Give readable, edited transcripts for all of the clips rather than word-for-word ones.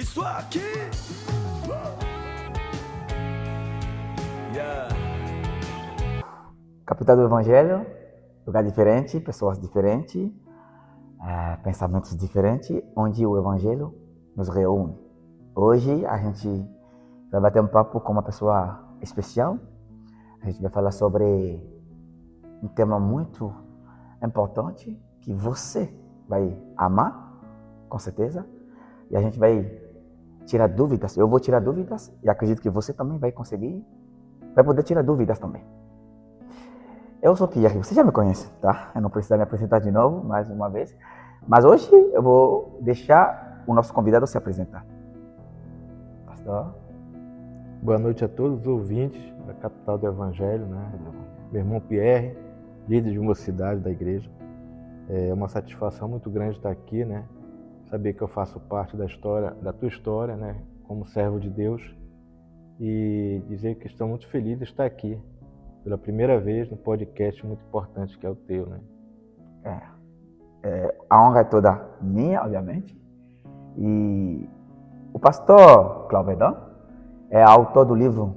isso aqui. Yeah. Capital do Evangelho, lugar diferente, pessoas diferentes, pensamentos diferentes, onde o Evangelho nos reúne. Hoje a gente vai bater um papo com uma pessoa especial. A gente vai falar sobre um tema muito importante que você vai amar, com certeza. E a gente vai tirar dúvidas. Eu vou tirar dúvidas e acredito que você também vai conseguir, vai poder tirar dúvidas também. Eu sou Pierre, você já me conhece, tá? Eu não preciso me apresentar de novo, mais uma vez. Mas hoje eu vou deixar o nosso convidado se apresentar. Pastor? Boa noite a todos os ouvintes da Capital do Evangelho, né? Meu irmão Pierre, líder de mocidade da igreja. É uma satisfação muito grande estar aqui, né? Saber que eu faço parte da história, da tua história, né? Como servo de Deus. E dizer que estou muito feliz de estar aqui pela primeira vez no podcast muito importante que é o teu, né? A honra é toda minha, obviamente. E o pastor Clauvedon é autor do livro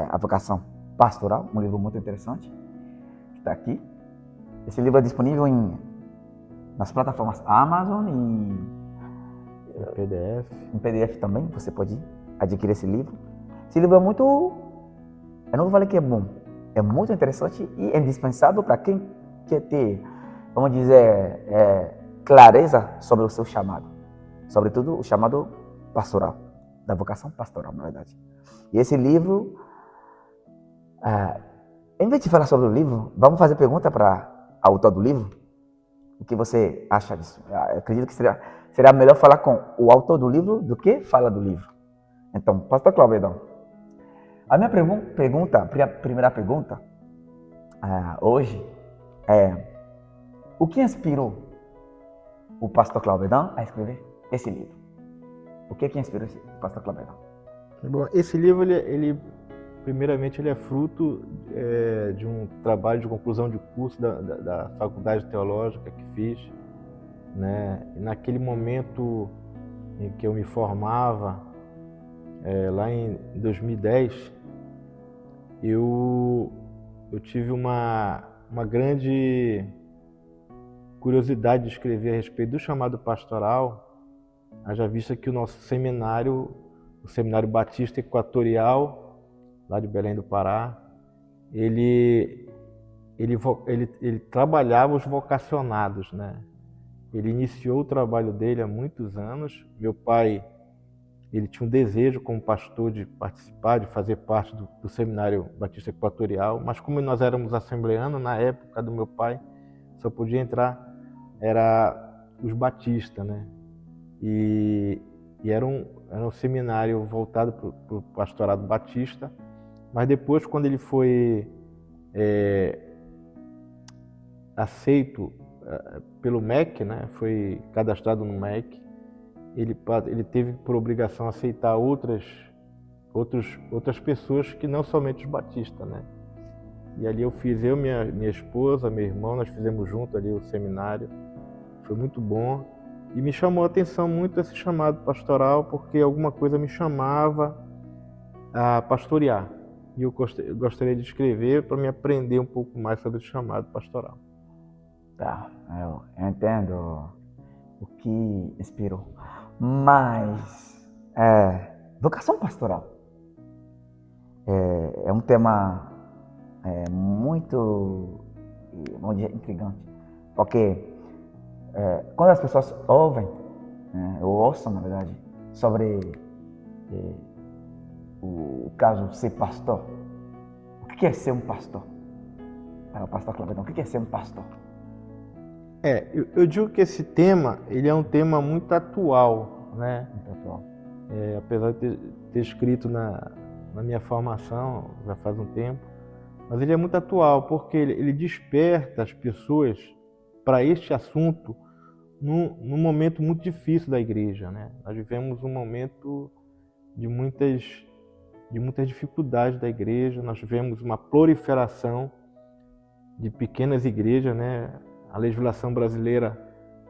A Vocação Pastoral, um livro muito interessante, que está aqui. Esse livro é disponível nas plataformas Amazon e PDF. em PDF também, você pode adquirir esse livro. Esse livro é muito, eu não vou falar que é bom, é muito interessante e é indispensável para quem quer ter, vamos dizer, clareza sobre o seu chamado, sobretudo o chamado pastoral, da vocação pastoral, na verdade. E esse livro, em vez de falar sobre o livro, vamos fazer pergunta para a autor do livro. O que você acha disso? Eu acredito que será melhor falar com o autor do livro do que falar do livro. Então, pastor Clauvedon, a minha primeira pergunta hoje é: o que inspirou o pastor Clauvedon a escrever esse livro? O que inspirou o pastor Clauvedon? Bom, esse livro, primeiramente, ele é fruto de um trabalho de conclusão de curso da Faculdade Teológica que fiz, né? E naquele momento em que eu me formava, lá em 2010, eu tive uma grande curiosidade de escrever a respeito do chamado pastoral, haja vista que o nosso seminário, o Seminário Batista Equatorial, lá de Belém do Pará, ele trabalhava os vocacionados, né? Ele iniciou o trabalho dele há muitos anos. Meu pai, ele tinha um desejo como pastor de participar, de fazer parte do Seminário Batista Equatorial, mas como nós éramos assembleanos, na época do meu pai, só podia entrar os batistas, né? E era um seminário voltado para o pastorado batista, mas depois, quando ele foi aceito pelo MEC, né? Foi cadastrado no MEC, ele teve por obrigação aceitar outras pessoas que não somente os batistas, né? E ali minha esposa, meu irmão, nós fizemos junto ali o seminário. Foi muito bom e me chamou a atenção muito esse chamado pastoral, porque alguma coisa me chamava a pastorear. E eu gostaria de escrever para me aprender um pouco mais sobre o chamado pastoral. Tá, eu entendo o que inspirou. Mas vocação pastoral é um tema muito, vamos dizer, intrigante. Porque quando as pessoas ouvem, ou ouçam, na verdade, sobre o caso ser pastor, o que é ser um pastor? O pastor Clauvedon, o que é ser um pastor? Eu digo que esse tema, ele é um tema muito atual, né? Muito atual. Apesar de ter escrito na minha formação, já faz um tempo, mas ele é muito atual, porque ele desperta as pessoas para este assunto num momento muito difícil da igreja, né? Nós vivemos um momento de muitas dificuldades da igreja, nós vivemos uma proliferação de pequenas igrejas, né? A legislação brasileira,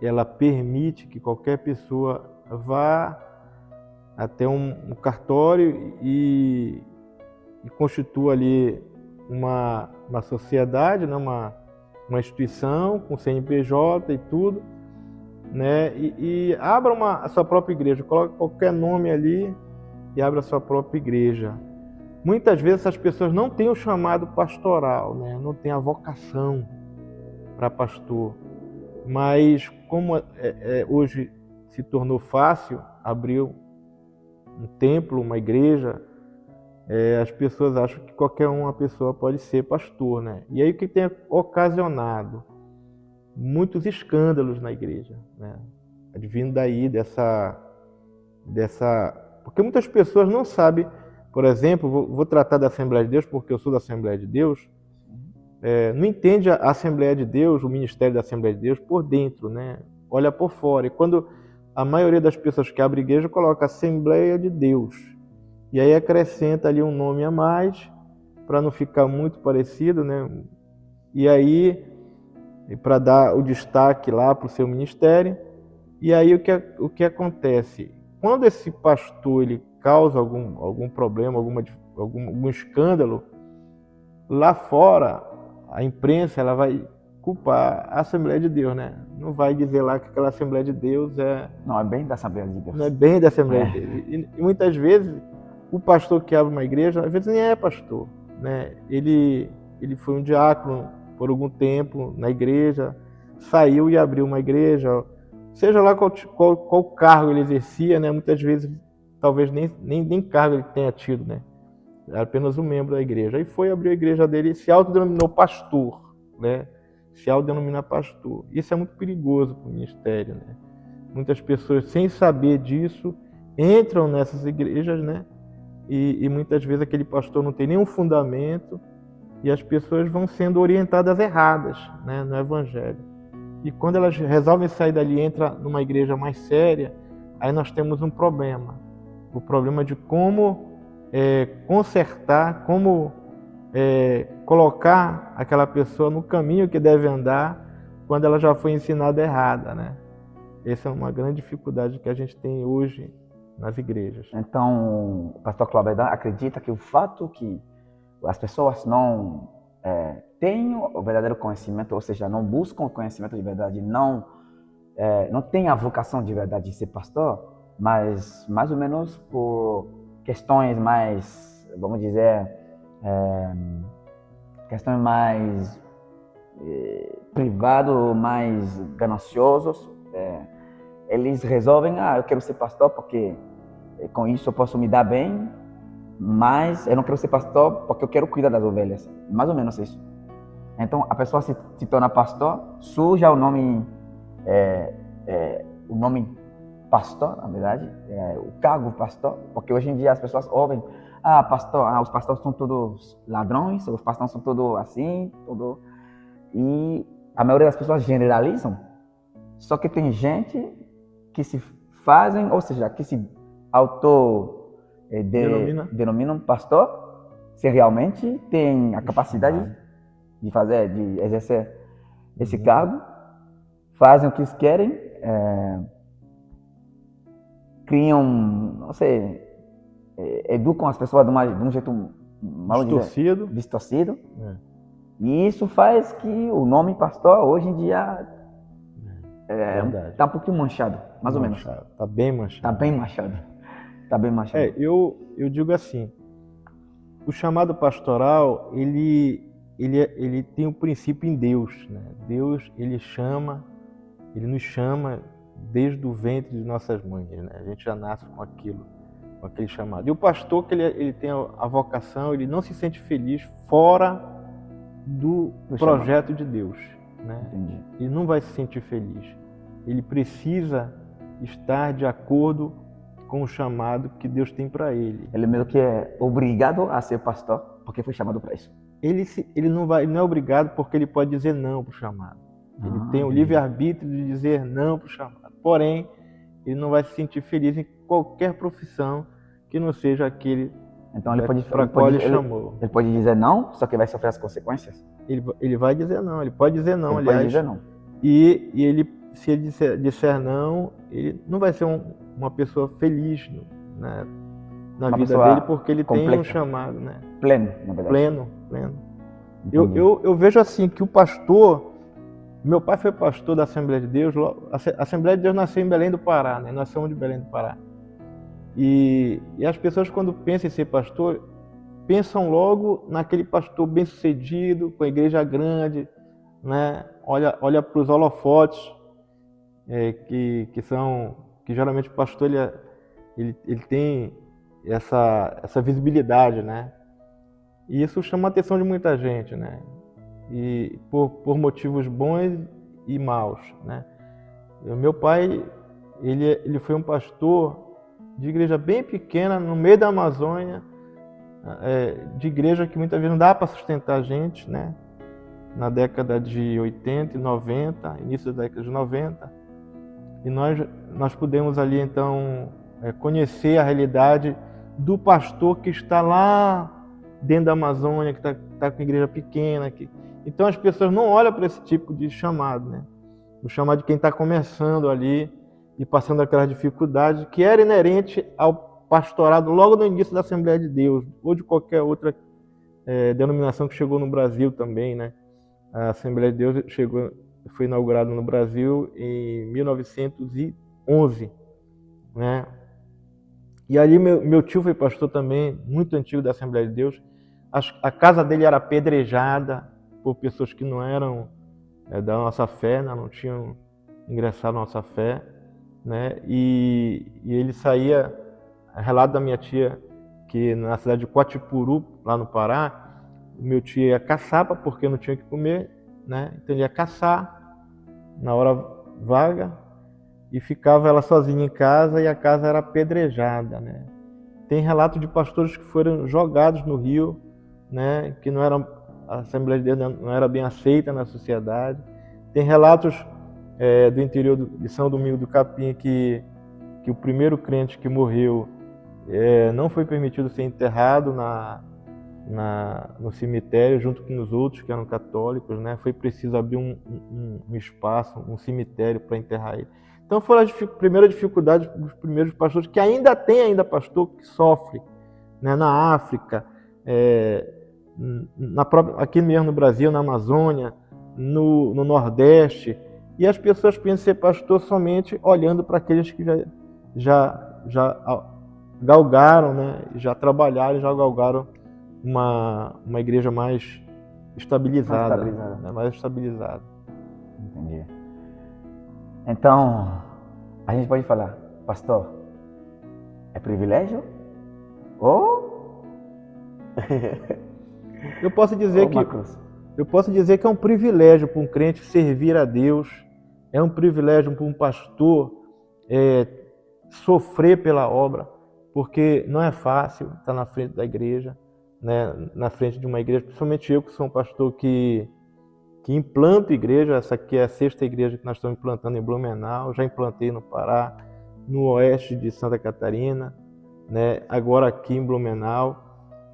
ela permite que qualquer pessoa vá até um cartório e constitua ali uma sociedade, né? uma instituição com CNPJ e tudo, né? E abra a sua própria igreja, coloca qualquer nome ali e abra a sua própria igreja. Muitas vezes essas pessoas não têm o chamado pastoral, né? Não têm a vocação para pastor, mas como hoje se tornou fácil abrir um templo, uma igreja, as pessoas acham que qualquer uma pessoa pode ser pastor, né? E aí o que tem ocasionado? Muitos escândalos na igreja, né? Advindo daí dessa... Porque muitas pessoas não sabem, por exemplo, vou tratar da Assembleia de Deus porque eu sou da Assembleia de Deus, não entende a Assembleia de Deus, o ministério da Assembleia de Deus por dentro, né? Olha por fora. E quando a maioria das pessoas que abre igreja coloca Assembleia de Deus, e aí acrescenta ali um nome a mais, para não ficar muito parecido, né? E aí, para dar o destaque lá para o seu ministério. E aí o que acontece? Quando esse pastor ele causa algum problema, algum escândalo, lá fora, a imprensa ela vai culpar a Assembleia de Deus, né? Não vai dizer lá que aquela Assembleia de Deus Não é bem da Assembleia de Deus. Não é bem da Assembleia de Deus. E muitas vezes, o pastor que abre uma igreja, às vezes nem é pastor, né? Ele foi um diácono por algum tempo na igreja, saiu e abriu uma igreja, seja lá qual cargo ele exercia, né? Muitas vezes, talvez nem cargo ele tenha tido, né? Era apenas um membro da igreja. Aí foi abrir a igreja dele e se autodenominou pastor, né? Se autodenomina pastor. Isso é muito perigoso para o ministério, né? Muitas pessoas, sem saber disso, entram nessas igrejas, né? E muitas vezes aquele pastor não tem nenhum fundamento e as pessoas vão sendo orientadas erradas, né, no evangelho. E quando elas resolvem sair dali e entram numa igreja mais séria, aí nós temos um problema. O problema de como consertar, como colocar aquela pessoa no caminho que deve andar quando ela já foi ensinada errada, né? Essa é uma grande dificuldade que a gente tem hoje nas igrejas. Então, o pastor Cláudio acredita que o fato que as pessoas não têm o verdadeiro conhecimento, ou seja, não buscam o conhecimento de verdade, não têm a vocação de verdade de ser pastor, mas mais ou menos por questões mais, vamos dizer, questões mais privadas, mais gananciosos, eles resolvem, eu quero ser pastor porque com isso eu posso me dar bem, mas eu não quero ser pastor porque eu quero cuidar das ovelhas. Mais ou menos isso. Então a pessoa se torna pastor, surge o nome pastor, na verdade, o cargo pastor, porque hoje em dia as pessoas ouvem, pastor, os pastores são todos ladrões, os pastores são todos assim, e a maioria das pessoas generalizam. Só que tem gente que se fazem, ou seja, que se denominam pastor, se realmente tem a capacidade de exercer esse cargo, fazem o que eles querem, criam, não sei, educam as pessoas de um jeito distorcido. E isso faz que o nome pastor hoje em dia está um pouquinho manchado, mais ou menos. Está bem manchado. Tá bem manchado. Eu digo assim, o chamado pastoral, ele tem um princípio em Deus, né? Deus, ele nos chama desde o ventre de nossas mães, né? A gente já nasce com aquele chamado. E o pastor, que ele tem a vocação, ele não se sente feliz fora do projeto de Deus, né? Entendi. Ele não vai se sentir feliz. Ele precisa estar de acordo com o chamado que Deus tem para ele. Ele mesmo que é obrigado a ser pastor porque foi chamado para isso. Ele não é obrigado porque ele pode dizer não para o chamado. Ele tem o livre-arbítrio de dizer não para o chamado. Porém, ele não vai se sentir feliz em qualquer profissão que não seja aquele para qual ele chamou. Ele pode dizer não, só que vai sofrer as consequências? Ele vai dizer não, ele pode dizer não, aliás. Pode dizer não. E ele, se ele disser não, ele não vai ser uma pessoa feliz né, na Uma vida pessoa dele, porque ele tem um completa. chamado, né? Pleno, na verdade. Pleno. Entendi. Eu vejo assim que o pastor, meu pai foi pastor da Assembleia de Deus, a Assembleia de Deus nasceu em Belém do Pará, né? Nós somos de Belém do Pará. E as pessoas, quando pensam em ser pastor, pensam logo naquele pastor bem-sucedido, com a igreja grande, né? Olha para os holofotes, que geralmente o pastor ele tem essa visibilidade, né? E isso chama a atenção de muita gente, né? E por motivos bons e maus, né? O meu pai, ele foi um pastor de igreja bem pequena, no meio da Amazônia, de igreja que muitas vezes não dá para sustentar a gente, né? Na década de 80 e 90, início da década de 90. E nós pudemos ali, então, conhecer a realidade do pastor que está lá dentro da Amazônia, que está com igreja pequena. Então as pessoas não olham para esse tipo de chamado, né? O chamado de quem está começando ali e passando aquelas dificuldades que era inerente ao pastorado logo no início da Assembleia de Deus, ou de qualquer outra denominação que chegou no Brasil também, né? A Assembleia de Deus foi inaugurada no Brasil em 1911, né? E ali meu tio foi pastor também, muito antigo da Assembleia de Deus. A casa dele era apedrejada por pessoas que não eram da nossa fé, né? Não tinham ingressado na nossa fé, né? E ele saía, relato da minha tia, que na cidade de Coatipuru, lá no Pará, o meu tio ia caçar porque não tinha o que comer, né? Então ele ia caçar na hora vaga e ficava ela sozinha em casa e a casa era apedrejada, né? Tem relato de pastores que foram jogados no rio, né? Que a Assembleia de Deus não era bem aceita na sociedade. Tem relatos do interior de São Domingos do Capim que o primeiro crente que morreu não foi permitido ser enterrado no cemitério junto com os outros que eram católicos, né? Foi preciso abrir um espaço, um cemitério para enterrar ele. Então foram as primeiras dificuldades dos primeiros pastores, que ainda tem pastor que sofre, né? Na África, aqui mesmo no Brasil, na Amazônia, no Nordeste, e as pessoas pensam ser pastor somente olhando para aqueles que já galgaram, né? Já trabalharam, já galgaram uma igreja mais estabilizada. Né? Mais estabilizada. Entendi. Então, a gente pode falar, pastor, é privilégio? Ou eu posso dizer que é um privilégio para um crente servir a Deus, é um privilégio para um pastor sofrer pela obra, porque não é fácil estar na frente da igreja, né? Na frente de uma igreja, principalmente eu que sou um pastor que implanto igreja. Essa aqui é a 6ª igreja que nós estamos implantando em Blumenau, já implantei no Pará, no oeste de Santa Catarina, né? Agora aqui em Blumenau,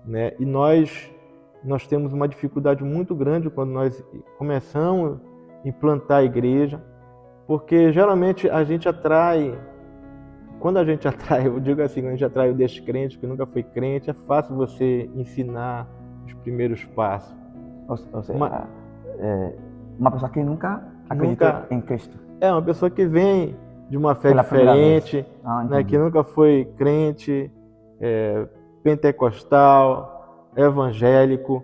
né? E nós temos uma dificuldade muito grande quando nós começamos a implantar a igreja, porque geralmente a gente atrai, eu digo assim, quando a gente atrai o descrente, que nunca foi crente, é fácil você ensinar os primeiros passos. Ou seja, uma pessoa que nunca acreditou em Cristo. É uma pessoa que vem de uma fé diferente, né, que nunca foi crente, pentecostal, evangélico,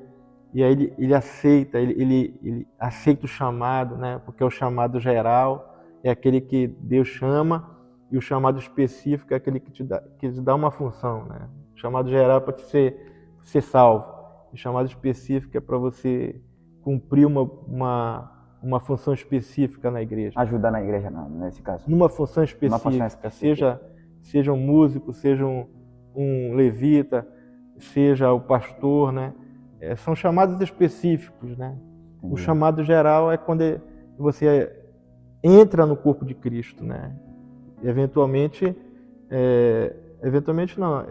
e aí ele aceita, ele aceita o chamado, né, porque é o chamado geral, é aquele que Deus chama, e o chamado específico é aquele que te dá uma função, né? O chamado geral é para ser salvo, o chamado específico é para você cumprir uma função específica na igreja. Ajudar na igreja, não, nesse caso. Numa função específica, seja um músico, seja um levita, seja o pastor, né? São chamados específicos, né? Entendi. O chamado geral é quando você entra no corpo de Cristo, né? Eventualmente não,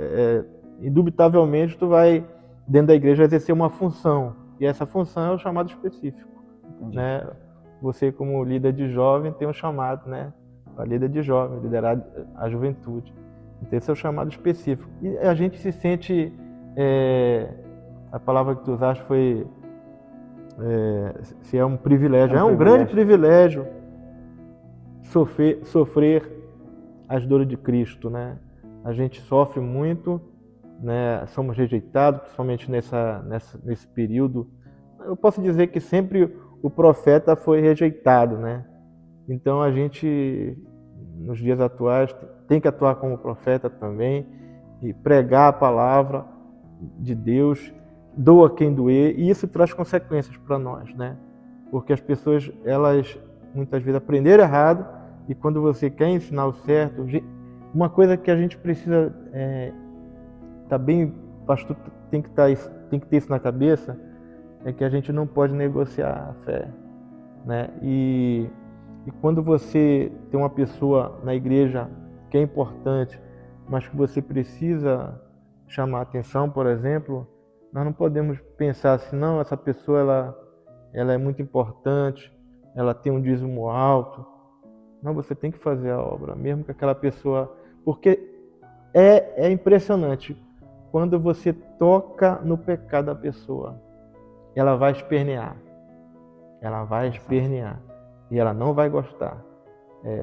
indubitavelmente tu vai dentro da igreja exercer uma função, e essa função é o chamado específico. Entendi. Né? Você como líder de jovem tem um chamado, né? A líder de jovem, liderar a juventude. Então, esse é o chamado específico. E a gente se sente, a palavra que tu usaste foi, se é um privilégio. É um grande privilégio sofrer as dores de Cristo, né? A gente sofre muito, né? Somos rejeitados, principalmente nesse período. Eu posso dizer que sempre o profeta foi rejeitado, né? Então a gente, nos dias atuais, tem que atuar como profeta também e pregar a palavra de Deus, doa quem doer, e isso traz consequências para nós, né? Porque as pessoas, elas muitas vezes aprenderam errado, e quando você quer ensinar o certo, uma coisa que a gente precisa tá bem, pastor tem que ter isso na cabeça, é que a gente não pode negociar a fé, né? E quando você tem uma pessoa na igreja que é importante, mas que você precisa chamar a atenção, por exemplo, nós não podemos pensar assim, não, essa pessoa ela é muito importante, ela tem um dízimo alto. Não, você tem que fazer a obra, mesmo que aquela pessoa... Porque é impressionante, quando você toca no pecado da pessoa, ela vai espernear. Ela vai espernear. E ela não vai gostar.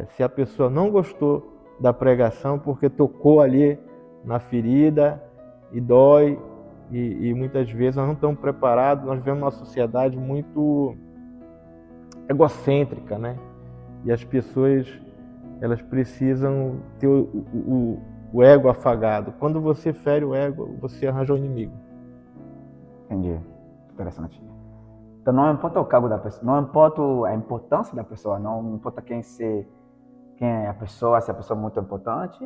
Se a pessoa não gostou da pregação, porque tocou ali na ferida e dói, e muitas vezes nós não estamos preparados, nós vivemos uma sociedade muito egocêntrica, né? E as pessoas, elas precisam ter o ego afagado. Quando você fere o ego, você arranja um inimigo. Entendi. Interessante. Então não importa o cargo da pessoa, não importa a importância da pessoa, não importa quem é a pessoa, se a pessoa é muito importante,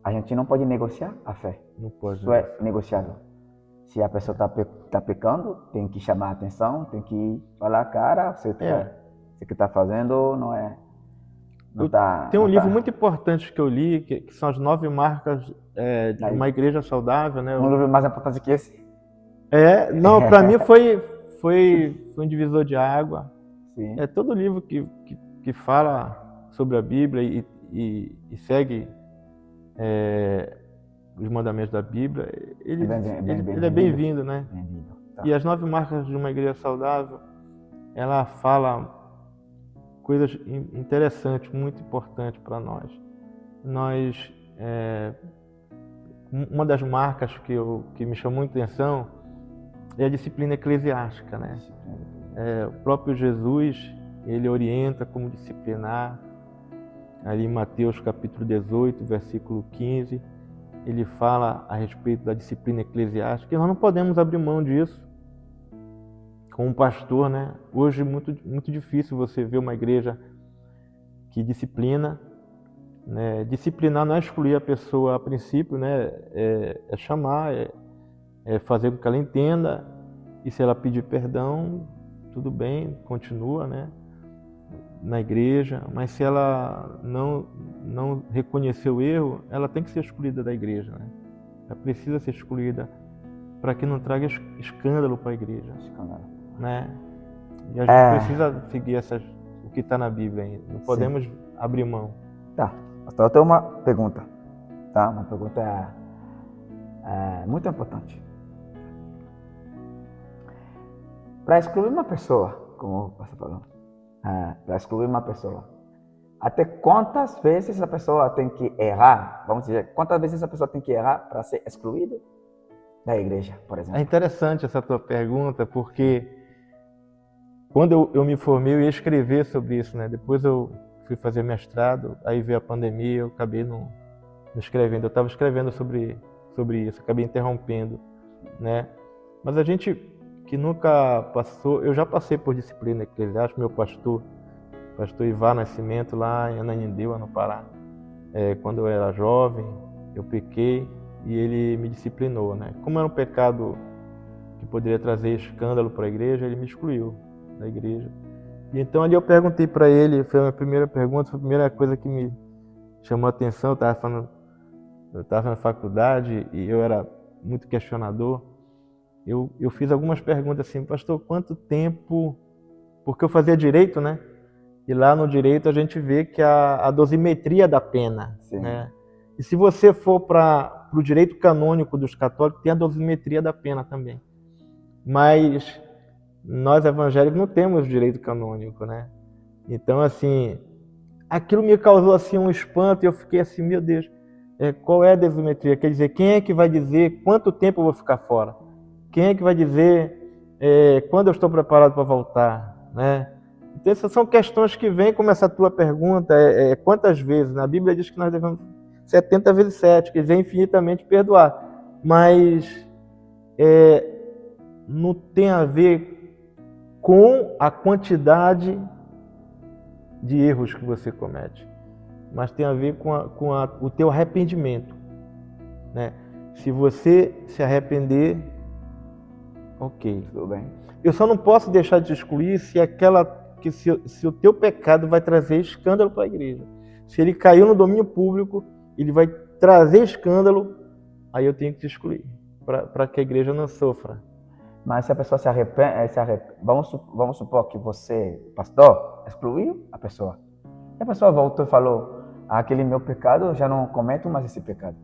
a gente não pode negociar a fé. Não pode. Isso é negociável. Se a pessoa está pecando, tem que chamar a atenção, tem que falar, cara, você que está fazendo não é... Tem um livro muito importante que eu li, que são as 9 marcas de uma igreja saudável, né? Um livro mais importante que esse? Não, para mim foi um divisor de água. Sim. É todo livro que fala sobre a Bíblia e segue os mandamentos da Bíblia, ele é bem-vindo, né? Bem-vindo. Tá. E as 9 marcas de uma igreja saudável, ela fala coisas interessantes, muito importantes para nós. Uma das marcas que me chamou muita atenção é a disciplina eclesiástica, né? O próprio Jesus, ele orienta como disciplinar. Ali em Mateus capítulo 18, versículo 15, ele fala a respeito da disciplina eclesiástica, e nós não podemos abrir mão disso. Como pastor, né? Hoje é muito difícil você ver uma igreja que disciplina, né? Disciplinar não é excluir a pessoa a princípio, né? É chamar, é fazer com que ela entenda, e se ela pedir perdão, tudo bem, continua, né? Na igreja, mas se ela não reconhecer o erro, ela tem que ser excluída da igreja, né? Ela precisa ser excluída para que não traga escândalo para a igreja. Escândalo. Né? E a gente precisa seguir o que está na Bíblia ainda. Não podemos abrir mão. Tá. Pastor, eu tenho uma pergunta. Tá? Uma pergunta muito importante. Para excluir uma pessoa, como o pastor falou, para excluir uma pessoa, até quantas vezes essa pessoa tem que errar? Vamos dizer, quantas vezes essa pessoa tem que errar para ser excluída da igreja, por exemplo? É interessante essa tua pergunta, porque quando eu me formei, eu ia escrever sobre isso, né? Depois eu fui fazer mestrado, aí veio a pandemia, eu acabei não escrevendo. Eu estava escrevendo sobre isso, acabei interrompendo, né? Mas a gente que nunca passou, eu já passei por disciplina eclesiástica, meu pastor Ivar Nascimento, lá em Ananindeua, no Pará. Quando eu era jovem, eu pequei e ele me disciplinou, né? Como era um pecado que poderia trazer escândalo para a igreja, ele me excluiu da igreja. E então ali eu perguntei para ele, foi a minha primeira pergunta, foi a primeira coisa que me chamou a atenção. Eu estava na faculdade e eu era muito questionador. Eu fiz algumas perguntas assim, pastor, quanto tempo... Porque eu fazia direito, né? E lá no direito a gente vê que a dosimetria da pena, né? E se você for para o direito canônico dos católicos, tem a dosimetria da pena também. Mas nós evangélicos não temos direito canônico, né? Então, assim, aquilo me causou assim um espanto e eu fiquei assim, meu Deus, qual é a dosimetria? Quer dizer, quem é que vai dizer quanto tempo eu vou ficar fora? Quem é que vai dizer quando eu estou preparado para voltar, né? Então, essas são questões que vêm como essa tua pergunta, quantas vezes? Na Bíblia diz que nós devemos 70 vezes 7, quer dizer, infinitamente perdoar. Mas não tem a ver com a quantidade de erros que você comete, mas tem a ver com o teu arrependimento, né? Se você se arrepender, ok. Tudo bem. Eu só não posso deixar de excluir se o teu pecado vai trazer escândalo para a igreja. Se ele caiu no domínio público, ele vai trazer escândalo, aí eu tenho que te excluir, para que a igreja não sofra. Mas se a pessoa se arrepende, vamos supor que você, pastor, excluiu a pessoa. E a pessoa voltou e falou, aquele meu pecado, eu já não cometo mais esse pecado.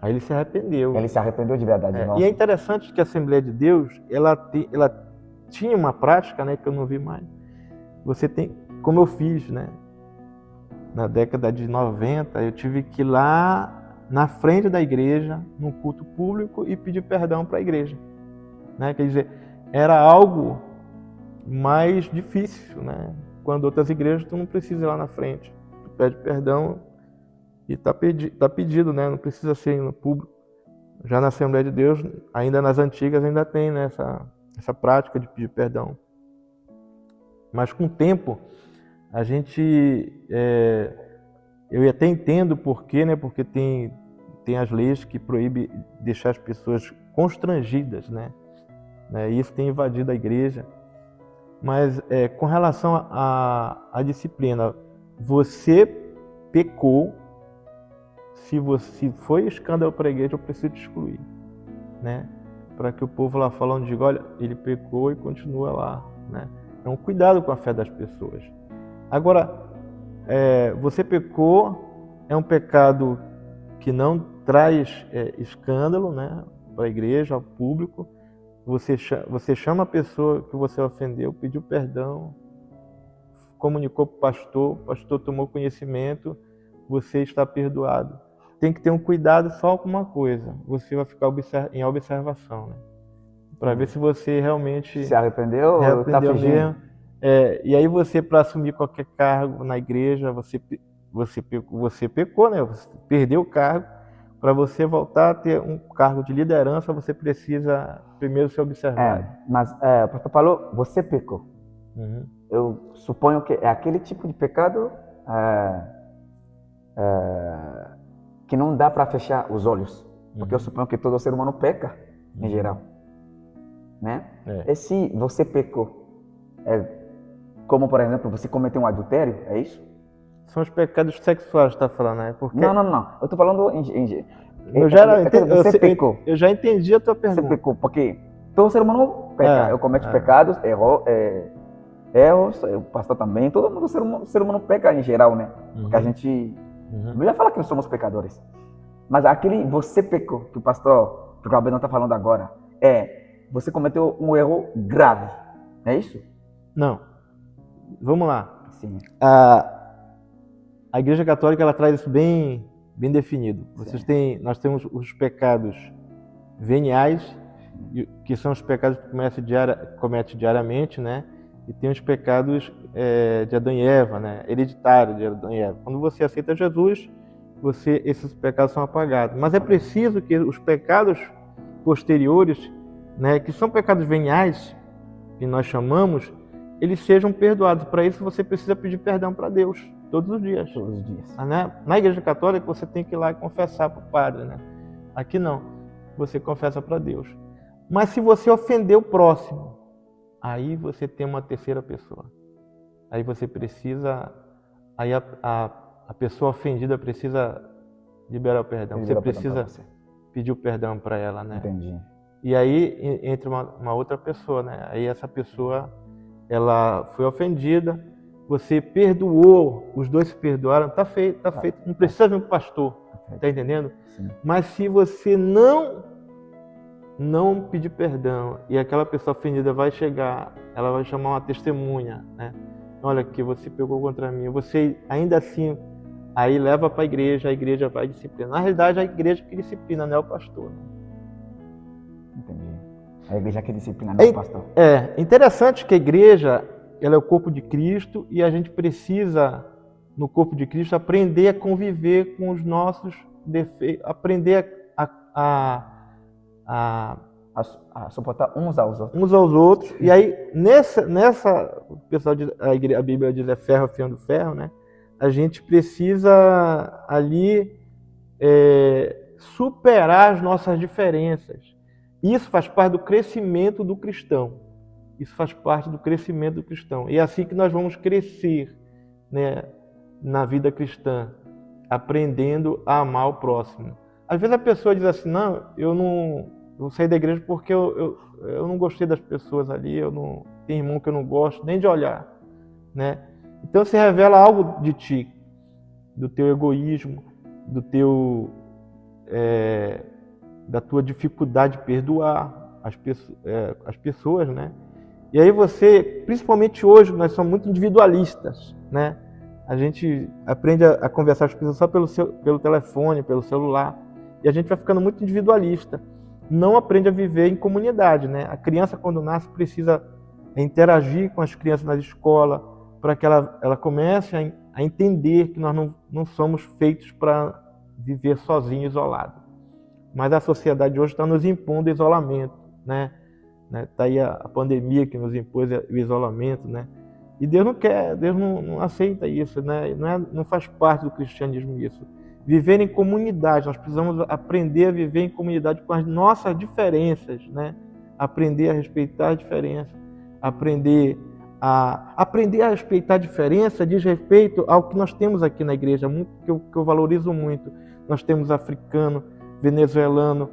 Aí ele se arrependeu. Ele se arrependeu de verdade. E é interessante que a Assembleia de Deus, ela tinha uma prática, né, que eu não vi mais. Você tem, como eu fiz, né? Na década de 90, eu tive que ir lá na frente da igreja, num culto público, e pedir perdão para a igreja. Né? Quer dizer, era algo mais difícil, né? Quando outras igrejas tu não precisa ir lá na frente, tu pede perdão e tá pedido, né? Não precisa ser no público. Já na Assembleia de Deus, ainda nas antigas, ainda tem, né, essa prática de pedir perdão. Mas com o tempo, a gente, eu até entendo por quê, né? Porque tem as leis que proíbem deixar as pessoas constrangidas, né? Isso tem invadido a igreja. Mas com relação à disciplina, você pecou, se foi escândalo para a igreja, eu preciso te excluir, né? Para que o povo lá falando diga, olha, ele pecou e continua lá, né? É um cuidado com a fé das pessoas. Agora, você pecou, é um pecado que não traz escândalo, né, para a igreja, ao público. Você chama a pessoa que você ofendeu, pediu perdão, comunicou para o pastor tomou conhecimento, você está perdoado. Tem que ter um cuidado só com uma coisa, você vai ficar em observação, né? Para ver se você realmente se arrependeu ou está fingindo. Mesmo. E aí você, para assumir qualquer cargo na igreja, você pecou, né? Você perdeu o cargo. Para você voltar a ter um cargo de liderança, você precisa primeiro ser observado. Mas o pastor falou, você pecou. Uhum. Eu suponho que é aquele tipo de pecado que não dá para fechar os olhos. Porque eu suponho que todo ser humano peca, em geral. Né? E se você pecou, como por exemplo, você cometeu um adultério, é isso? São os pecados sexuais, está falando, né? Porque... Não. Eu estou falando você pecou. Eu já entendi a tua pergunta. Você pecou, porque todo ser humano peca. Eu cometo pecados, erros, o pastor também, todo mundo, ser humano peca em geral, né? Porque a gente... A Bíblia fala que nós somos pecadores. Mas aquele você pecou, que o pastor Gabriel está falando agora, você cometeu um erro grave, é isso? Não. Vamos lá. Sim. A Igreja Católica, ela traz isso bem definido. Nós temos os pecados veniais, que são os pecados que comete diariamente, né? E tem os pecados de Adão e Eva, né? Hereditário de Adão e Eva. Quando você aceita Jesus, esses pecados são apagados. Mas é preciso que os pecados posteriores, né, que são pecados veniais, que nós chamamos, eles sejam perdoados. Para isso você precisa pedir perdão para Deus, todos os dias. Todos os dias. Né? Na Igreja Católica você tem que ir lá e confessar para o padre, né? Aqui não, você confessa para Deus. Mas se você ofender o próximo, aí você tem uma terceira pessoa. Aí você precisa, aí a pessoa ofendida precisa liberar o perdão. Você precisa pedir o perdão para ela, né? Entendi. E aí entra uma outra pessoa, né? Aí essa pessoa, ela foi ofendida, você perdoou, os dois se perdoaram, tá feito, não precisa vir para o pastor. Tá entendendo? Sim. Mas se você não pedir perdão e aquela pessoa ofendida vai chegar, ela vai chamar uma testemunha, né? Olha que você pegou contra mim, você ainda assim aí leva para a igreja vai disciplinar. Na realidade, a igreja que disciplina, não é o pastor. Entendi. A igreja que disciplina, não o pastor. É interessante que a igreja, ela é o corpo de Cristo e a gente precisa, no corpo de Cristo, aprender a conviver com os nossos defeitos, aprender a suportar uns aos outros. Uns aos outros. E aí, nessa o pessoal diz, a Bíblia diz é ferro afiando ferro, né? A gente precisa ali superar as nossas diferenças. Isso faz parte do crescimento do cristão. Isso faz parte do crescimento do cristão. E é assim que nós vamos crescer, né, na vida cristã, aprendendo a amar o próximo. Às vezes a pessoa diz assim, não, eu saí da igreja porque eu não gostei das pessoas ali, tem irmão que eu não gosto nem de olhar, né? Então se revela algo de ti, do teu egoísmo, da tua dificuldade de perdoar as pessoas, né? E aí você, principalmente hoje, nós somos muito individualistas, né? A gente aprende a conversar com as pessoas só pelo telefone, pelo celular, e a gente vai ficando muito individualista. Não aprende a viver em comunidade, né? A criança, quando nasce, precisa interagir com as crianças na escola, para que ela comece a entender que nós não somos feitos para viver sozinho, isolado. Mas a sociedade hoje está nos impondo isolamento, né? Está aí a pandemia que nos impôs o isolamento, né? E Deus não quer, Deus não aceita isso, né? Não faz parte do cristianismo isso. Viver em comunidade, nós precisamos aprender a viver em comunidade com as nossas diferenças, né? Aprender a respeitar a diferença, aprender a respeitar a diferença diz respeito ao que nós temos aqui na igreja, muito que eu valorizo muito. Nós temos africano, venezuelano,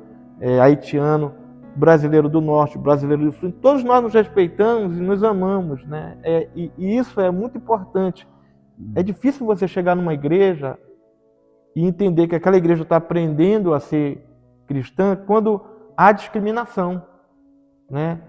haitiano, brasileiro do norte, brasileiro do sul. Todos nós nos respeitamos e nos amamos, né? E isso é muito importante. É difícil você chegar numa igreja e entender que aquela igreja está aprendendo a ser cristã quando há discriminação, né?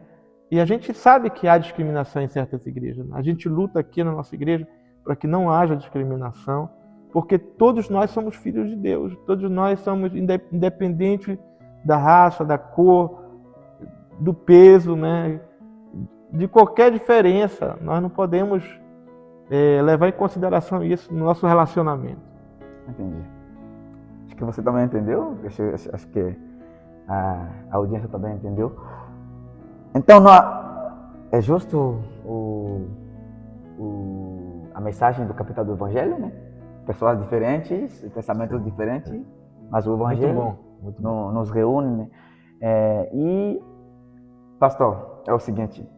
E a gente sabe que há discriminação em certas igrejas. A gente luta aqui na nossa igreja para que não haja discriminação, porque todos nós somos filhos de Deus, todos nós somos independente da raça, da cor, do peso, né? De qualquer diferença. Nós não podemos levar em consideração isso no nosso relacionamento. Entendi. Acho que você também entendeu, acho que a audiência também entendeu. Então, é justo a mensagem do capital do Evangelho, né? Pessoas diferentes, pensamentos diferentes, mas o Evangelho muito bom. Nos reúne, né? E, pastor, é o seguinte,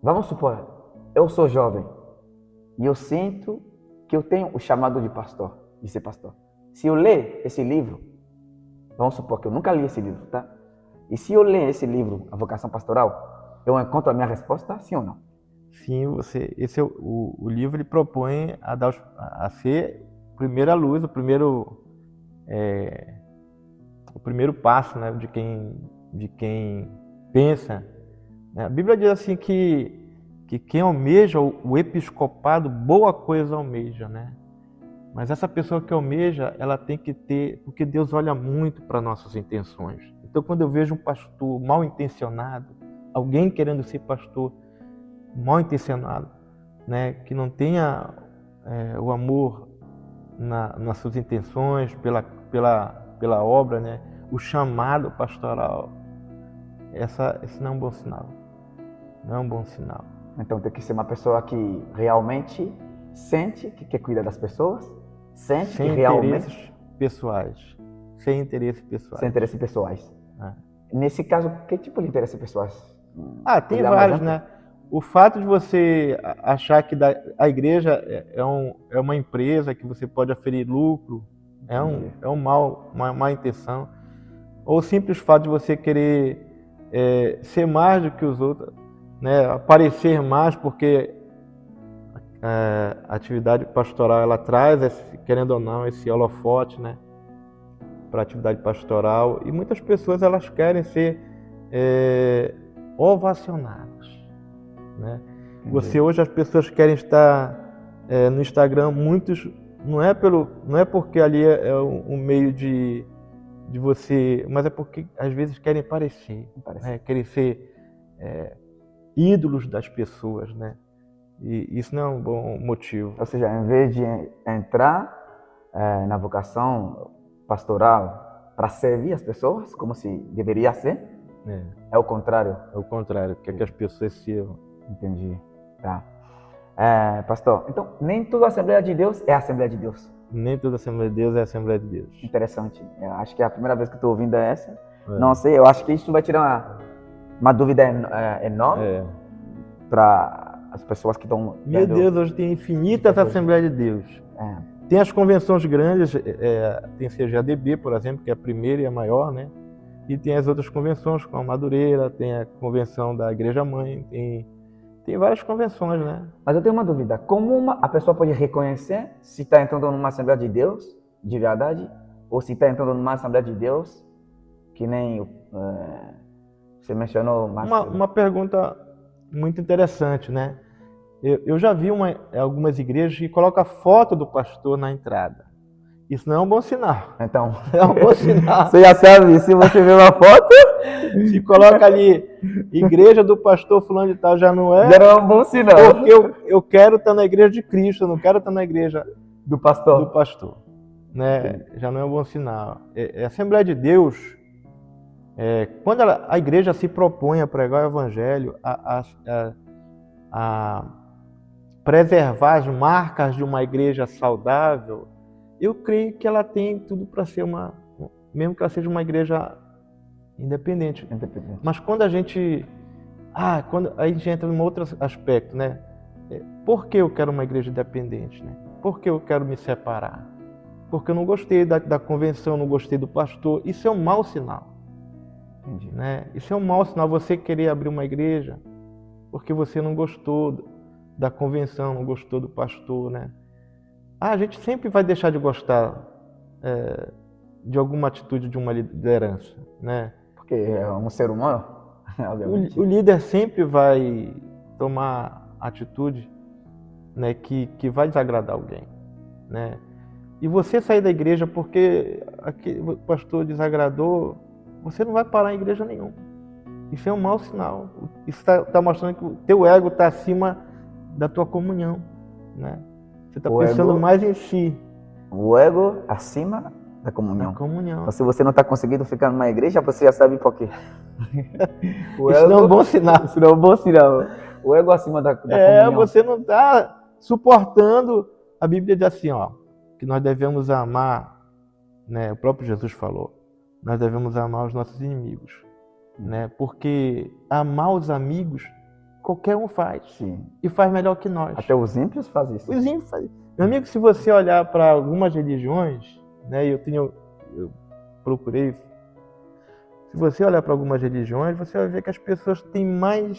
vamos supor, eu sou jovem e eu sinto que eu tenho o chamado de ser pastor. Se eu ler esse livro, vamos supor que eu nunca li esse livro, tá? E se eu ler esse livro, A Vocação Pastoral, eu encontro a minha resposta, sim ou não? Sim, esse é o livro, ele propõe a ser a primeira luz, o primeiro passo, né, de quem pensa. A Bíblia diz assim que quem almeja o episcopado, boa coisa almeja, né? Mas essa pessoa que almeja, ela tem que ter, porque Deus olha muito para nossas intenções. Então, quando eu vejo um pastor mal intencionado, alguém querendo ser pastor mal intencionado, né, que não tenha o amor nas suas intenções, pela obra, né, o chamado pastoral, esse não é um bom sinal. Não é um bom sinal. Então tem que ser uma pessoa que realmente sente que quer cuidar das pessoas, sente sem que realmente... interesses pessoais. Sem interesses pessoais. Sem interesses pessoais. Nesse caso, que tipo de interesses pessoais? Tem vários, né? O fato de você achar que a igreja é uma empresa que você pode aferir lucro, uma má intenção. Ou o simples fato de você querer ser mais do que os outros, né? Aparecer mais, porque a atividade pastoral ela traz, querendo ou não, esse holofote, né? para atividade pastoral, e muitas pessoas elas querem ser ovacionadas, né? Você hoje as pessoas querem estar no Instagram, muitos não é porque ali é um meio de você, mas é porque às vezes querem parecer. Né? Querem ser ídolos das pessoas, né? E isso não é um bom motivo. Ou seja, em vez de entrar na vocação pastoral para servir as pessoas, como se deveria ser, é o contrário. É o contrário, quer que as pessoas sirvam. Entendi. Tá. Pastor, então nem toda a Assembleia de Deus é a Assembleia de Deus. Nem toda a Assembleia de Deus é a Assembleia de Deus. Interessante. Eu acho que é a primeira vez que estou ouvindo essa. Não sei, eu acho que isso vai tirar uma dúvida enorme para as pessoas que estão... Meu Deus, hoje tem infinitas Assembleias de Deus. Tem as convenções grandes, tem a CGADB, por exemplo, que é a primeira e a maior, né? E tem as outras convenções, como a Madureira, tem a convenção da Igreja Mãe, tem várias convenções, né? Mas eu tenho uma dúvida. Como a pessoa pode reconhecer se está entrando numa Assembleia de Deus, de verdade, ou se está entrando numa Assembleia de Deus, que nem você mencionou... Uma pergunta muito interessante, né? Eu já vi algumas igrejas que colocam a foto do pastor na entrada. Isso não é um bom sinal. Então, é um bom sinal. Você já sabe, se você vê uma foto... Se coloca ali, igreja do pastor fulano de tal, já não é um bom sinal. Porque eu quero estar na igreja de Cristo, eu não quero estar na igreja do pastor. Né? Já não é um bom sinal. A Assembleia de Deus, quando a igreja se propõe a pregar o evangelho, a preservar as marcas de uma igreja saudável, eu creio que ela tem tudo para ser mesmo que ela seja uma igreja independente. Mas quando a gente entra num outro aspecto, né? Por que eu quero uma igreja independente, né? Por que eu quero me separar? Porque eu não gostei da convenção, não gostei do pastor. Isso é um mau sinal. Entendi. Né? Isso é um mau sinal, você querer abrir uma igreja porque você não gostou da convenção, não gostou do pastor, né? A gente sempre vai deixar de gostar de alguma atitude de uma liderança, né? Porque é um ser humano, obviamente. O líder sempre vai tomar atitude, né, que vai desagradar alguém, né? E você sair da igreja porque o pastor desagradou, você não vai parar em igreja nenhuma. Isso é um mau sinal. Isso está mostrando que o teu ego está acima da tua comunhão, né? Você está pensando mais em si. O ego acima da comunhão. Comunhão. Se você não está conseguindo ficar numa igreja, você já sabe por quê. Isso não é um bom sinal. Isso não é um bom sinal. O ego acima da comunhão. Você não está suportando. A Bíblia diz assim, que nós devemos amar, né? O próprio Jesus falou, nós devemos amar os nossos inimigos, né? Porque amar os amigos qualquer um faz. Sim. E faz melhor que nós. Até os ímpios fazem isso. Os ímpios fazem. Meu amigo, se você olhar para algumas religiões, né? Eu procurei. Se você olhar para algumas religiões, você vai ver que as pessoas têm mais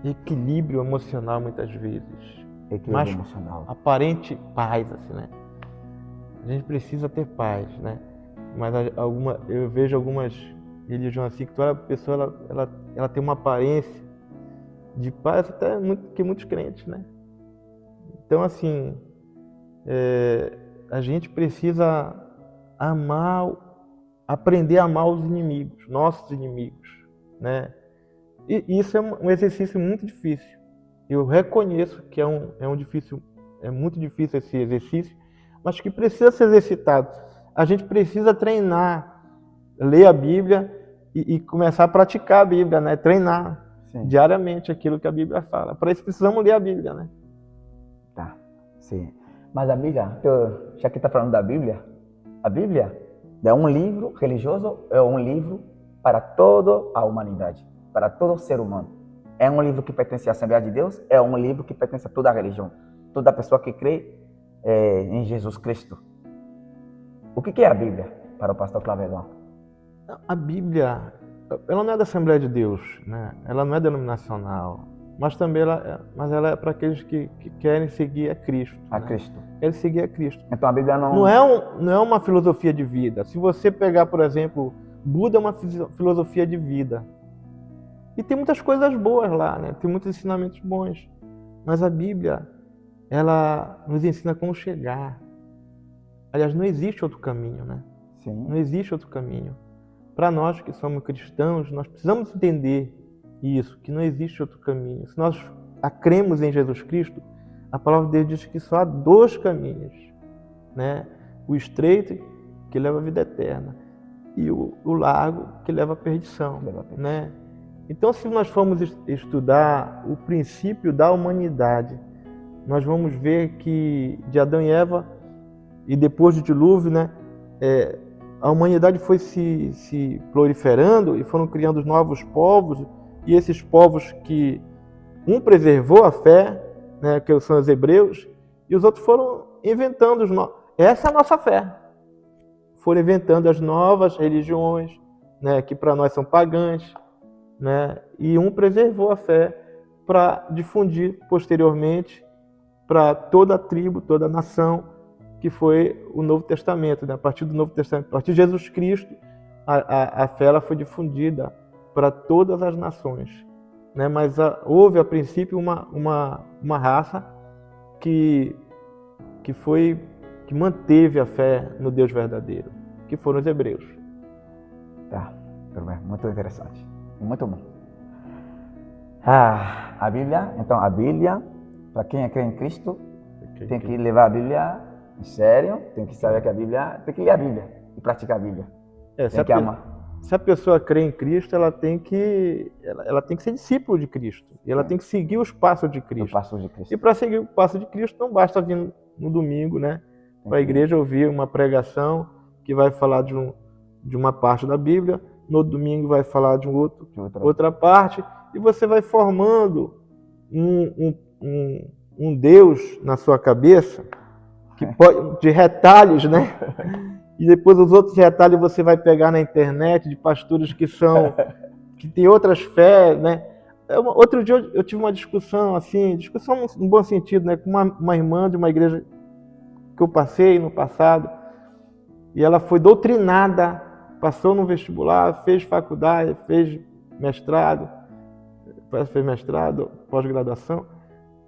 equilíbrio emocional muitas vezes. Mais emocional. Aparente paz, assim, né? A gente precisa ter paz, né? Mas eu vejo algumas religiões assim que toda pessoa ela tem uma aparência de paz até que muitos crentes, né? Então assim, a gente precisa aprender a amar os inimigos, nossos inimigos, né? E isso é um exercício muito difícil. Eu reconheço que é muito difícil esse exercício, mas que precisa ser exercitado. A gente precisa treinar, ler a Bíblia e começar a praticar a Bíblia, né? Treinar diariamente aquilo que a Bíblia fala. Para isso precisamos ler a Bíblia, né? Tá, sim. Mas a Bíblia, já que está falando da Bíblia, a Bíblia é um livro religioso, é um livro para toda a humanidade, para todo ser humano. É um livro que pertence à Assembleia de Deus, é um livro que pertence a toda a religião, toda pessoa que crê em Jesus Cristo. O que é a Bíblia para o pastor Clavedon? A Bíblia, ela não é da Assembleia de Deus, né? Ela não é denominacional, mas também ela é para aqueles que querem seguir a Cristo. A né? Cristo. Querem seguir a Cristo. Então a Bíblia não... Não é uma filosofia de vida. Se você pegar, por exemplo, Buda é uma filosofia de vida. E tem muitas coisas boas lá, né? Tem muitos ensinamentos bons. Mas a Bíblia, ela nos ensina como chegar. Aliás, não existe outro caminho, né? Sim. Não existe outro caminho. Para nós que somos cristãos, nós precisamos entender isso, que não existe outro caminho. Se nós cremos em Jesus Cristo, a palavra de Deus diz que só há 2 caminhos, né? O estreito, que leva à vida eterna, e o largo, que leva à perdição, né? Então, se nós formos estudar o princípio da humanidade, nós vamos ver que de Adão e Eva, e depois do dilúvio, né, a humanidade foi se proliferando e foram criando novos povos, e esses povos que um preservou a fé, né, que são os hebreus, e os outros foram inventando essa é a nossa fé. Foram inventando as novas religiões, né, que para nós são pagãs, né, e um preservou a fé para difundir posteriormente para toda a tribo, toda a nação, que foi o Novo Testamento. Né? A partir do Novo Testamento, a partir de Jesus Cristo, a fé ela foi difundida para todas as nações. Né? Mas houve, a princípio, uma raça que manteve a fé no Deus verdadeiro, que foram os hebreus. Tá, muito interessante. Muito bom. A Bíblia, então a Bíblia, para quem crê em Cristo, tem que levar a Bíblia em sério, tem que saber que a Bíblia, tem que ler a Bíblia e praticar a Bíblia. Tem que amar. Se a pessoa crê em Cristo, ela tem que ser discípulo de Cristo. E ela tem que seguir os passos de Cristo. E para seguir o passo de Cristo, não basta vir no domingo, né, para a igreja ouvir uma pregação que vai falar de uma parte da Bíblia, no outro domingo vai falar de outra parte, e você vai formando um Deus na sua cabeça, que pode, de retalhos, né? E depois os outros retalhos você vai pegar na internet de pastores que têm outras fés, né? Outro dia eu tive uma discussão no bom sentido, né? Com uma irmã de uma igreja que eu passei no passado, e ela foi doutrinada, passou no vestibular, fez faculdade, fez mestrado, pós-graduação,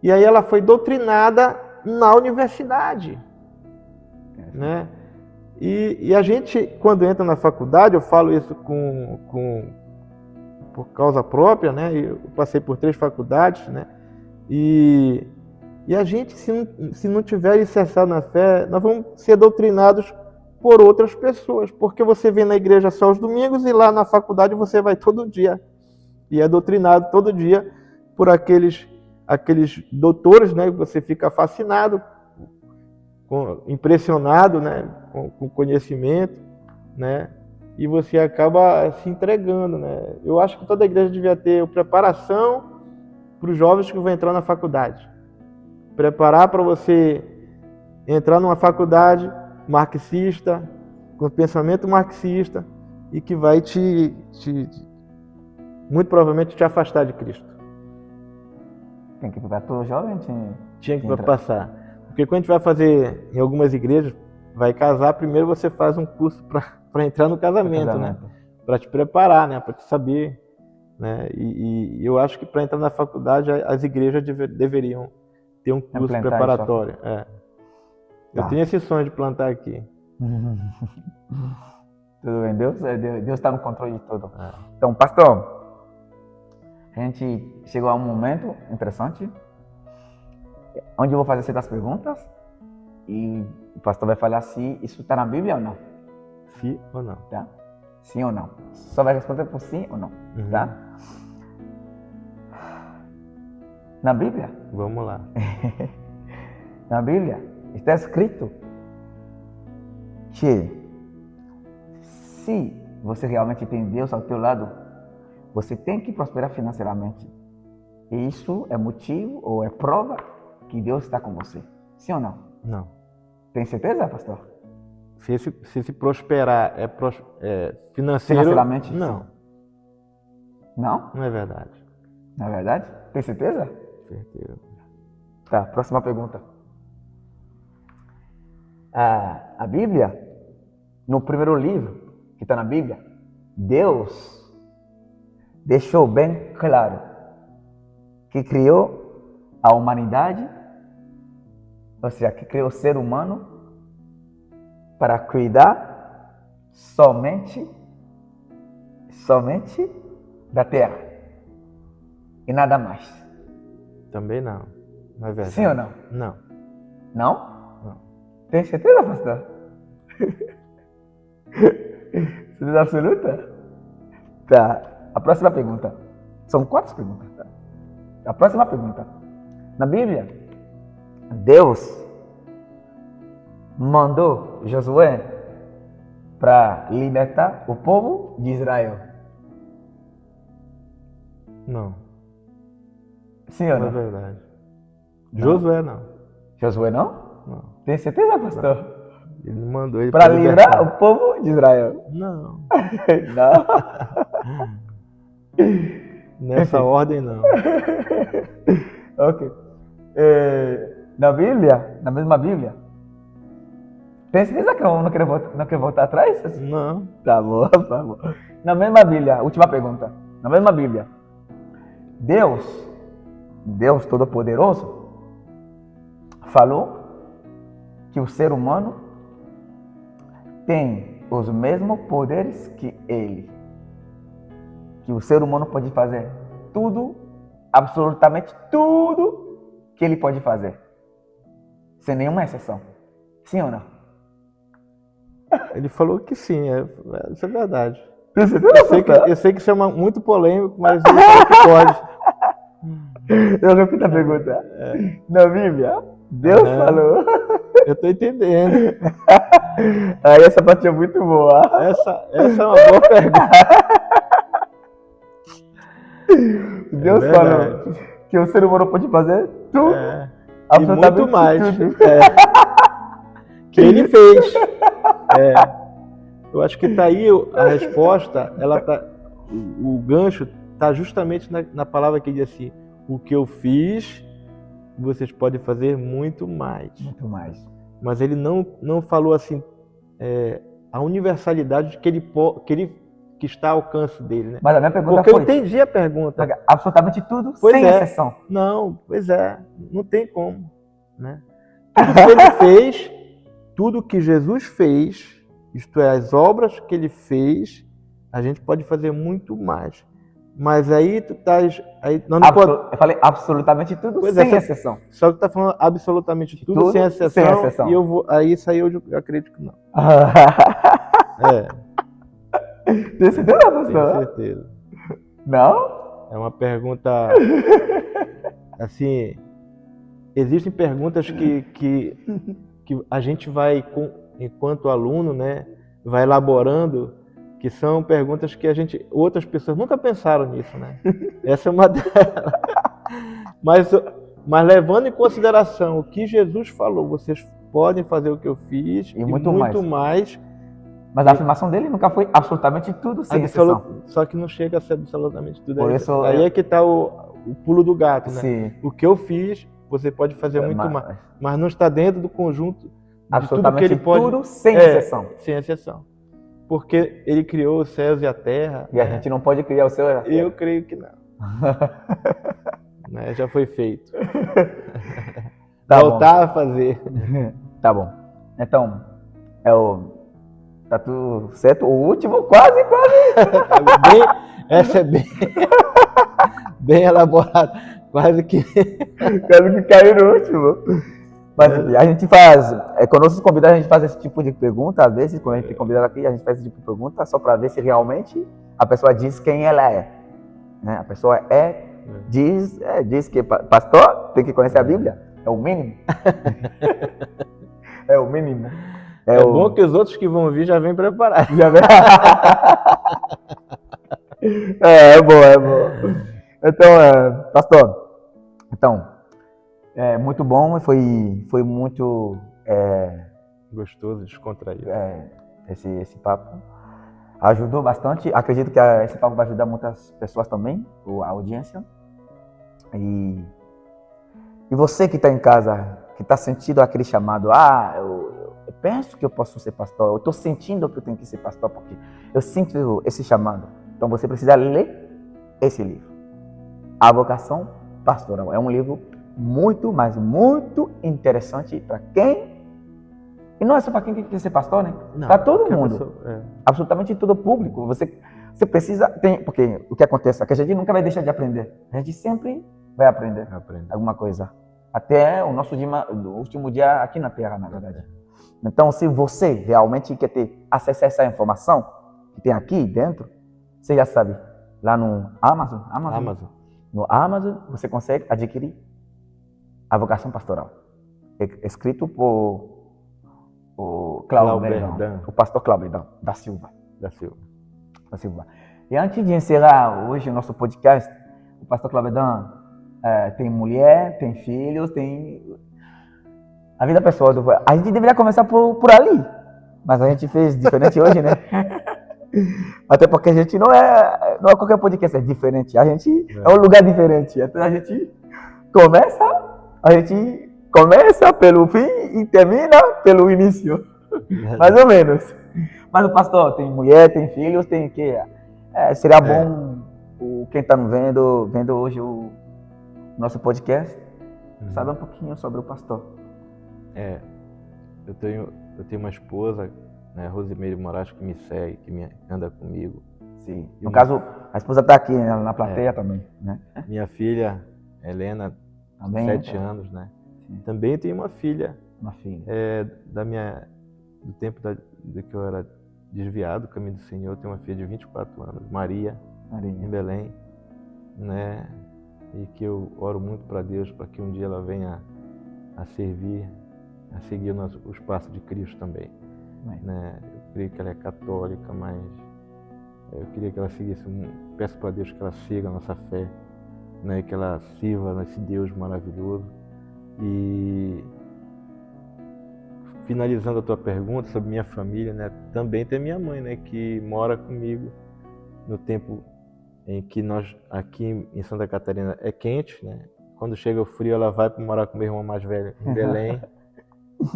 e aí ela foi doutrinada na universidade, né? E a gente, quando entra na faculdade, eu falo isso por causa própria, né? Eu passei por 3 faculdades, né? E a gente, se não tiver alicerçado na fé, nós vamos ser doutrinados por outras pessoas, porque você vem na igreja só aos domingos e lá na faculdade você vai todo dia e é doutrinado todo dia por aqueles doutores, né? Você fica fascinado, impressionado, né? Com conhecimento, né? E você acaba se entregando, né? Eu acho que toda igreja devia ter preparação para os jovens que vão entrar na faculdade. Preparar para você entrar numa faculdade marxista, com pensamento marxista, e que vai muito provavelmente te afastar de Cristo. Tem que preparar todo jovem? Tinha que passar. Porque quando a gente vai fazer em algumas igrejas, vai casar, primeiro você faz um curso para entrar no casamento, né? Para te preparar, né? Para te saber, né? E eu acho que para entrar na faculdade as igrejas deveriam ter um curso preparatório. Eu tenho esse sonho de plantar aqui. Tudo bem, Deus está no controle de tudo. Então, pastor, a gente chegou a um momento interessante, onde eu vou fazer certas perguntas e o pastor vai falar se isso está na Bíblia ou não. Sim ou não. Tá? Sim ou não. Só vai responder por sim ou não. Tá? Na Bíblia? Vamos lá. Na Bíblia está escrito que se você realmente tem Deus ao teu lado, você tem que prosperar financeiramente. E isso é motivo ou é prova que Deus está com você. Sim ou não? Não. Tem certeza, pastor? Se prosperar financeiro... Financeiramente? Não. Sim. Não? Não é verdade. Na verdade? Tem certeza? Certeza. Tá, próxima pergunta. A Bíblia, no primeiro livro que está na Bíblia, Deus deixou bem claro que criou a humanidade, ou seja, que criou o ser humano para cuidar somente da terra e nada mais. Também não. Não é verdade? Sim ou não? Não. Não? Não. Tem certeza, pastor? Certeza absoluta? Tá. A próxima pergunta. São 4 perguntas. Tá? A próxima pergunta. Na Bíblia, Deus mandou Josué para libertar o povo de Israel. Não. Sim ou Não é não? verdade. Não. Josué não. Josué não? Não. Tem certeza, pastor? Ele não mandou ele Para pra livrar libertar. o povo de Israel. Não. Não. Nessa ordem não. Ok. Na Bíblia, na mesma Bíblia, tem certeza que eu não quer voltar atrás? Não. Tá bom, tá bom. Na mesma Bíblia, última pergunta. Na mesma Bíblia, Deus Todo-Poderoso, falou que o ser humano tem os mesmos poderes que ele. Que o ser humano pode fazer tudo, absolutamente tudo que ele pode fazer. Sem nenhuma exceção. Sim ou não? Ele falou que sim, isso é verdade. Tem certeza? Eu sei que isso é muito polêmico, mas ele falou que pode. Eu repito a pergunta. Na Bíblia, Deus falou. Eu tô entendendo. Aí essa parte é muito boa. Essa é uma boa pergunta. Deus falou que o ser humano pode fazer tudo. E muito mais. Tudo. Que ele fez. Eu acho que tá aí a resposta, o gancho tá justamente na palavra que diz assim: o que eu fiz, vocês podem fazer muito mais. Muito mais. Mas ele não falou assim a universalidade que está ao alcance dele, né? Mas a minha pergunta Porque foi... eu entendi a pergunta. Absolutamente tudo, Pois sem é. exceção. Não, pois é. Não tem como, né? Tudo que ele fez, tudo que Jesus fez, isto é, as obras que ele fez, a gente pode fazer muito mais. Mas aí tu estás... Eu falei absolutamente tudo, sem exceção. Só que tu tá falando absolutamente tudo sem exceção. E aí isso aí eu acredito que não. Tem certeza, pastor? Tenho certeza. Não? É uma pergunta... Assim, existem perguntas que a gente vai, enquanto aluno, né, vai elaborando, que são perguntas que outras pessoas nunca pensaram nisso, né? Essa é uma delas. Mas levando em consideração o que Jesus falou, vocês podem fazer o que eu fiz e muito mais. Mas a afirmação dele nunca foi absolutamente tudo, sem exceção. Só que não chega a ser absolutamente tudo. Por isso, aí é que está o pulo do gato, né? Sim. O que eu fiz, você pode fazer muito mais. Mas não está dentro do conjunto de tudo que ele pode... Tudo sem exceção. Sem exceção. Porque ele criou os céus e a terra. E a gente não pode criar o céu e a terra. Eu creio que não. Já foi feito. Voltar a fazer. Tá bom. Então, tá tudo certo? O último, quase. Essa é bem elaborada. Quase que caiu no último. Mas a gente faz, quando nossos convidados, a gente faz esse tipo de pergunta, às vezes, quando a gente tem convidado aqui, a gente faz esse tipo de pergunta só para ver se realmente a pessoa diz quem ela é. Né? A pessoa diz que, pastor, tem que conhecer a Bíblia. É o mínimo. É o mínimo. É bom que os outros que vão vir já vêm preparados. É bom. Então, pastor, muito bom, foi muito gostoso, descontraído. Esse papo ajudou bastante. Acredito que esse papo vai ajudar muitas pessoas também, a audiência. E você que está em casa, que está sentindo aquele chamado, eu penso que eu posso ser pastor, eu estou sentindo que eu tenho que ser pastor, porque eu sinto esse chamado. Então você precisa ler esse livro, A Vocação Pastoral. É um livro muito, mas muito interessante para quem... E não é só para quem quer ser pastor, né? Para todo mundo. Absolutamente todo público. Você precisa... Porque o que acontece é que a gente nunca vai deixar de aprender. A gente sempre vai aprender alguma coisa. Até o nosso último dia aqui na Terra, na verdade. Então, se você realmente quer ter acesso a essa informação que tem aqui dentro, você já sabe, lá no Amazon. No Amazon, você consegue adquirir A Vocação Pastoral. Escrito por o Clauber, o pastor Clauber da Silva. E antes de encerrar hoje o nosso podcast, o pastor Clauber tem mulher, tem filhos, tem a vida pessoal. A gente deveria começar por ali, mas a gente fez diferente hoje, né? Até porque a gente não é qualquer podcast, é diferente. A gente é um lugar diferente. Então a gente começa pelo fim e termina pelo início. Mais ou menos. Mas o pastor tem mulher, tem filhos, tem o quê? Seria bom quem está vendo hoje o nosso podcast, saber um pouquinho sobre o pastor. Eu tenho uma esposa, né, Rosimeire Moraes, que me segue, que anda comigo. Sim. No caso, a esposa está aqui, né, na plateia também, né? Minha filha, Helena, também, 7 anos, né? Sim. Também tenho uma filha. Do tempo de que eu era desviado do caminho do Senhor, eu tenho uma filha de 24 anos, Maria. Em Belém, né? E que eu oro muito para Deus para que um dia ela venha a servir, a seguir os passos de Cristo também. Né? Eu creio que ela é católica, mas eu queria que ela seguisse, peço para Deus que ela siga a nossa fé, né? Que ela sirva nesse Deus maravilhoso. E finalizando a tua pergunta sobre minha família, né? Também tem minha mãe, né? Que mora comigo no tempo em que nós aqui em Santa Catarina é quente, né? Quando chega o frio, ela vai para morar com meu irmão mais velho em Belém.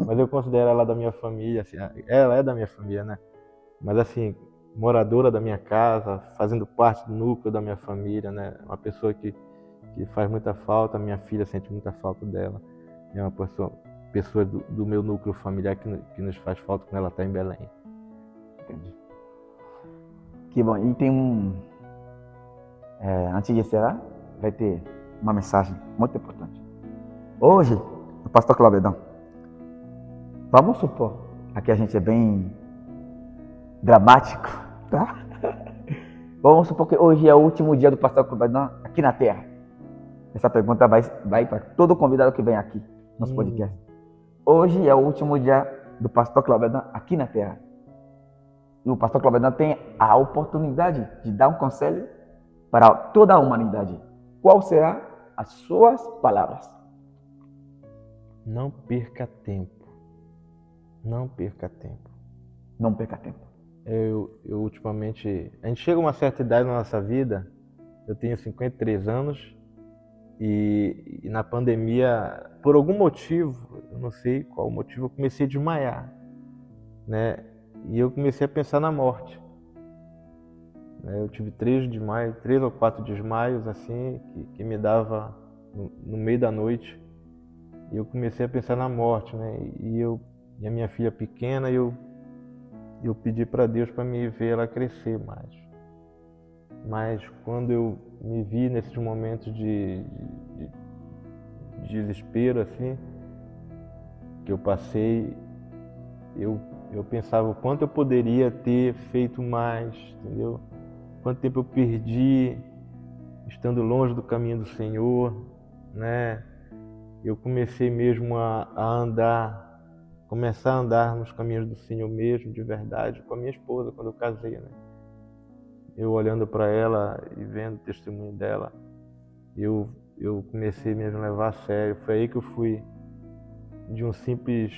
Mas eu considero ela da minha família, assim, ela é da minha família, né? Mas assim, moradora da minha casa, fazendo parte do núcleo da minha família, né? Uma pessoa que faz muita falta, minha filha sente muita falta dela. É uma pessoa do meu núcleo familiar que nos faz falta quando ela está em Belém. Entendi. Que bom. E tem antes de encerrar, vai ter uma mensagem muito importante. Hoje, o pastor Claudedão, vamos supor, aqui a gente é bem dramático, tá? Vamos supor que hoje é o último dia do pastor Claudedão aqui na Terra. Essa pergunta vai para todo convidado que vem aqui no nosso podcast. Hoje é o último dia do pastor Claudedão aqui na Terra. E o pastor Claudedão tem a oportunidade de dar um conselho para toda a humanidade. Qual será as suas palavras? Não perca tempo. Não perca tempo. Não perca tempo. Eu ultimamente... A gente chega a uma certa idade na nossa vida, eu tenho 53 anos, e na pandemia, por algum motivo, eu não sei qual motivo, eu comecei a desmaiar, né? E eu comecei a pensar na morte. Eu tive 3 ou 4 desmaios assim, que me dava no meio da noite. E eu comecei a pensar na morte, né? E a minha filha pequena, eu pedi para Deus para me ver ela crescer mais. Mas quando eu me vi nesses momentos de desespero assim, que eu passei, eu pensava o quanto eu poderia ter feito mais, entendeu? Quanto tempo eu perdi estando longe do caminho do Senhor, né? Eu comecei mesmo começar a andar nos caminhos do Senhor mesmo, de verdade, com a minha esposa, quando eu casei, né? Eu olhando para ela e vendo o testemunho dela, eu comecei mesmo a levar a sério. Foi aí que eu fui de um simples...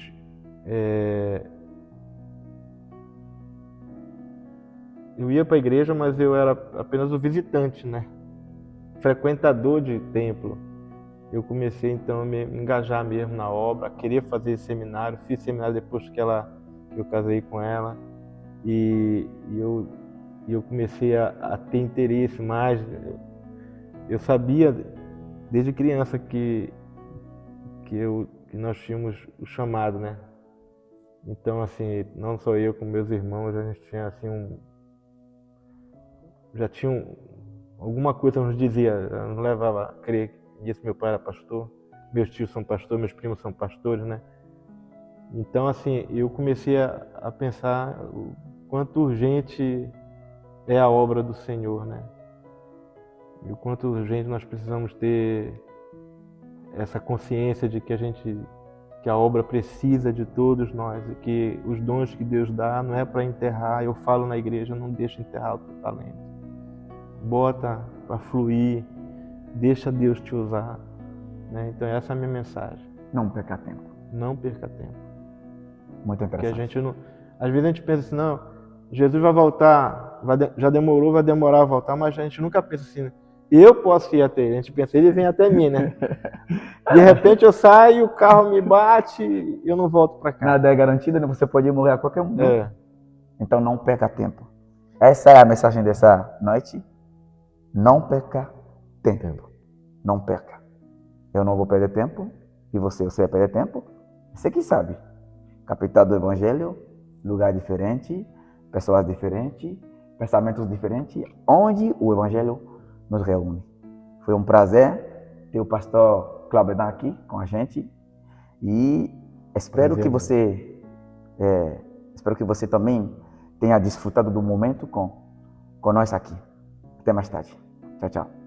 Eu ia para a igreja, mas eu era apenas o visitante, né? frequentador de templo, eu comecei então a me engajar mesmo na obra, queria fazer seminário, fiz seminário depois que eu casei com ela, e eu comecei a ter interesse mais. Eu sabia desde criança que nós tínhamos o chamado, né? Então, assim, não só eu, como meus irmãos, a gente tinha assim já tinha alguma coisa nos dizia, nos levava a crer que meu pai era pastor, meus tios são pastores, meus primos são pastores, né? Então, assim, eu comecei a pensar o quanto urgente é a obra do Senhor, né? E o quanto urgente nós precisamos ter essa consciência de que que a obra precisa de todos nós e que os dons que Deus dá não é para enterrar. Eu falo na igreja, não deixa enterrar o teu talento. Bota para fluir, deixa Deus te usar, né? Então essa é a minha mensagem. Não perca tempo. Não perca tempo. Muito interessante. Porque a gente não, às vezes a gente pensa assim, não, Jesus vai voltar, já demorou, vai demorar a voltar, mas a gente nunca pensa assim, eu posso ir até ele. A gente pensa, ele vem até mim, né? De repente eu saio, o carro me bate e eu não volto para cá. Nada é garantido, né? Você pode morrer a qualquer momento. É. Então não perca tempo. Essa é a mensagem dessa noite. Não perca tempo. Não perca. Eu não vou perder tempo. E você vai perder tempo. Você que sabe. Capital do Evangelho, lugar diferente, pessoas diferentes, pensamentos diferentes, onde o Evangelho nos reúne. Foi um prazer ter o pastor Cláudio aqui com a gente e espero que você também tenha desfrutado do momento com nós aqui. Até mais tarde. Tchau, tchau.